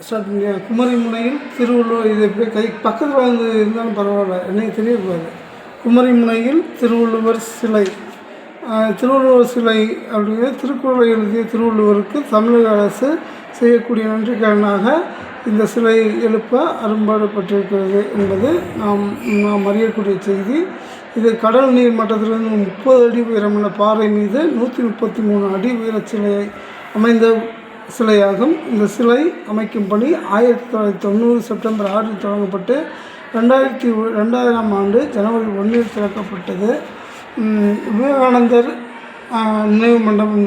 Start பண்ணியா? குமரி முனையில் திருவள்ளுவர், இது கை பக்கத்தில் வந்து இருந்தாலும் பரவாயில்ல, எனக்கு தெரியக்கூடாது. குமரி முனையில் திருவள்ளுவர் சிலை. திருவள்ளுவர் சிலை அப்படிங்கிற திருக்குறளை எழுதிய திருவள்ளுவருக்கு தமிழக அரசு செய்யக்கூடிய நன்றிக்கடனாக இந்த சிலை எழுப்ப அரும்பாடுபட்டிருக்கிறது என்பது நாம் அறியக்கூடிய செய்தி. இது கடல் நீர் மட்டத்திலிருந்து 30 அடி உயரமுள்ள பாறை மீது 133 அடி உயர சிலையை அமைந்த சிலையாகும். இந்த சிலை அமைக்கும் பணி 1990 செப்டம்பர் 6 தொடங்கப்பட்டு 2000ஆம் ஆண்டு ஜனவரி 1 திறக்கப்பட்டது. விவேகானந்தர் நினைவு மண்டபம்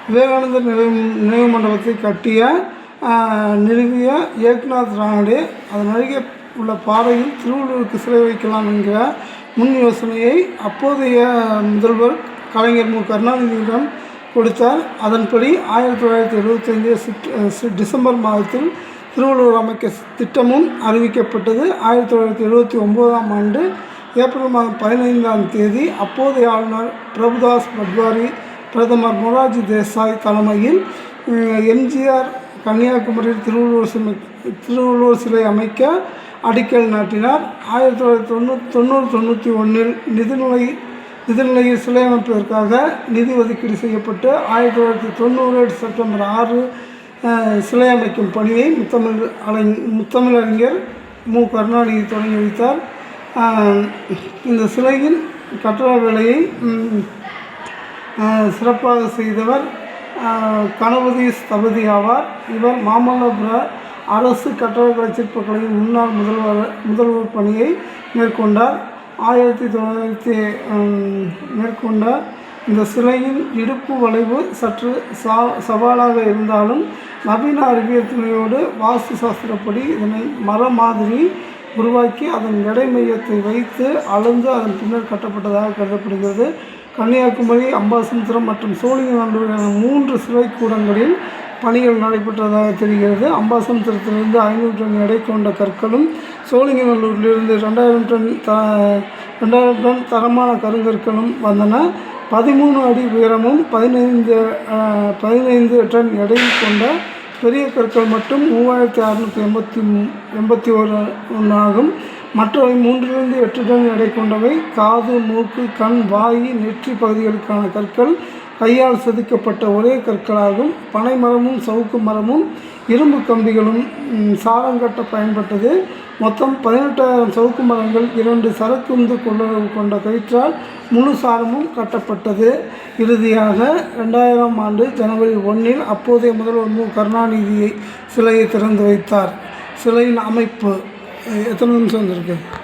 விவேகானந்தர் நினைவு மண்டபத்தை நிறுவிய ஏக்நாத் ராணடே அதன் அருகே உள்ள பாறையில் திருவள்ளுவருக்கு சிலை வைக்கலாம் என்கிற முன் யோசனையை அப்போதைய முதல்வர் கலைஞர் கருணாநிதியிடம் கொடுத்தார். அதன்படி 1975 டிசம்பர் மாதத்தில் திருவள்ளுவர் அமைக்க திட்டமும் அறிவிக்கப்பட்டது. 1979ஆம் ஆண்டு ஏப்ரல் மாதம் 15ஆம் தேதி அப்போதைய ஆளுநர் பிரபுதாஸ் பட்வாரி, பிரதமர் மொரார்ஜி தேசாய் தலைமையில் எம்ஜிஆர் கன்னியாகுமரியில் திருவள்ளுவர் சிலை அமைக்க அடிக்கல் நாட்டினார். 1990-91 நிதிநிலையில் சிலை அமைப்பதற்காக நிதி ஒதுக்கீடு செய்யப்பட்டு 1990 செப்டம்பர் 6 சிலை அமைக்கும் பணியை முத்தமிழறிஞர் கருணாநிதி தொடங்கி வைத்தார். இந்த சிலையின் கட்டட வேலையை சிறப்பாக செய்தவர் கணபதி ஸ்தபதி ஆவார். இவர் மாமல்லபுர அரசு கட்டடக்கலை சிற்பக்கலையின் முன்னாள் முதல்வர் பணியை மேற்கொண்டார். இந்த சிலையின் இடுப்பு வளைவு சற்று சவாலாக இருந்தாலும் நவீன அறிவியல் துணையோடு வாஸ்து சாஸ்திரப்படி இதனை மர மாதிரி உருவாக்கி அதன் எடை மையத்தை வைத்து அளந்து அதன் பின்னர் கட்டப்பட்டதாக கருதப்படுகிறது. கன்னியாகுமரி, அம்பாசமுத்திரம் மற்றும் சோழிங்கநல்லூர் என 3 சிலை கூடங்களில் பணிகள் நடைபெற்றதாக தெரிகிறது. அம்பாசமுத்திரத்திலிருந்து 500 டன் எடை கொண்ட கற்களும், சோழிங்கநல்லூரிலிருந்து 2000 டன் தரமான கருங்கற்களும் வந்தன. 13 அடி உயரமும் 15 டன் எடை கொண்ட பெரிய கற்கள் மட்டும் 3681 ஆகும். மற்றவை 3-8 டன் எடை கொண்டவை. காது, மூக்கு, கண், வாய், நெற்றி பகுதிகளுக்கான கற்கள் கையால் செதுக்கப்பட்ட ஒரே கற்களாகும். பனை மரமும் சவுக்கு மரமும் இரும்பு கம்பிகளும் சாரங்கட்ட பயன்பட்டது. மொத்தம் 18,000 சவுக்கு மரங்கள் 2 சரக்குந்து கொள்ளளவு கொண்ட கயிற்றால் முழு சாரமும் கட்டப்பட்டது. இறுதியாக 2000ஆம் ஆண்டு ஜனவரி 1 அப்போதைய முதல்வர் கருணாநிதியை சிலையை திறந்து வைத்தார். சிலையின் அமைப்பு எத்தனை நிமிஷம் வந்திருக்கு?